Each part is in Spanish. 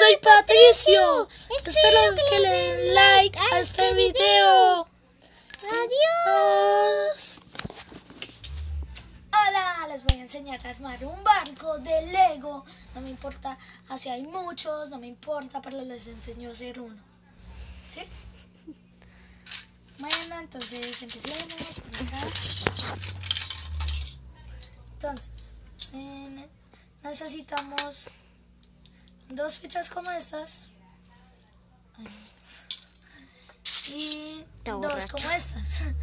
soy Patricio. Espero que le den like a este video. Adiós. Hola, les voy a enseñar a armar un barco de Lego. No me importa si hay muchos, no me importa, pero les enseño a hacer uno. ¿Sí? Bueno, entonces empecemos por acá. Entonces, necesitamos 2 fichas como estas y 2 como estas.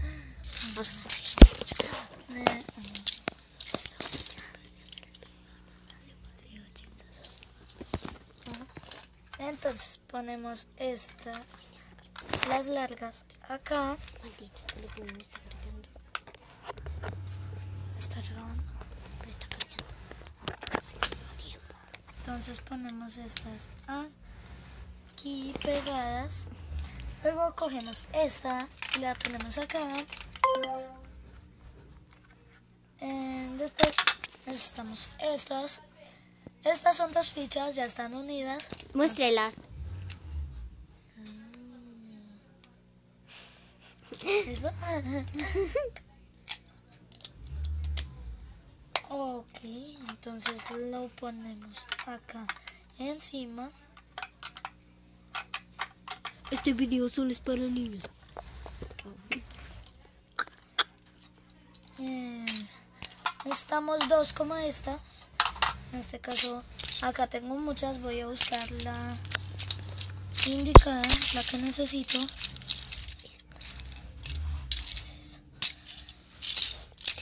Entonces ponemos las largas acá. Maldito teléfono me está cargando. ¿Está grabando? Me está cargando. Entonces ponemos estas aquí pegadas. Luego cogemos esta y la ponemos acá. Después necesitamos estas. Estas son 2 fichas, ya están unidas. Muéstrelas. ¿Listo? Ok, entonces lo ponemos acá encima. Este video solo es para niños. Necesitamos 2 como esta. En este caso, acá tengo muchas. Voy a buscar la indicada, la que necesito.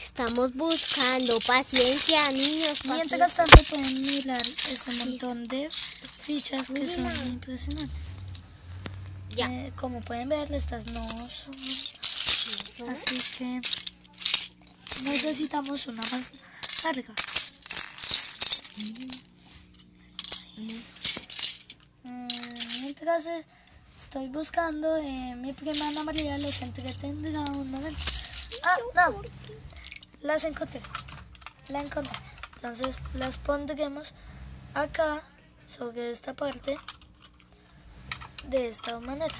Estamos buscando paciencia, niños. Mientras tanto pueden mirar este montón de fichas que son impresionantes. Ya. Como pueden ver, estas no son. Así que necesitamos una más larga. Mientras estoy buscando, mi prima Ana María los entretendrá un momento. No, las encontré. La encontré. Entonces las pondremos acá sobre esta parte de esta manera.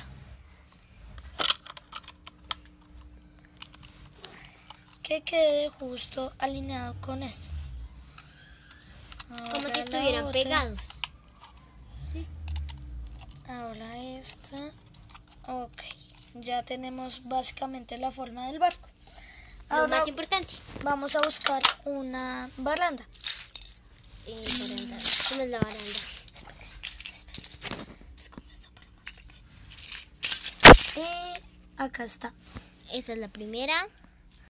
Que quede justo alineado con este. Como si estuvieran pegados. Ahora esta. Ok, ya tenemos básicamente la forma del barco. Lo Ahora más importante. vamos a buscar una baranda. Baranda. ¿Cómo es la baranda? Es como esta, pero más pequeña. Y acá está. Esa es la primera.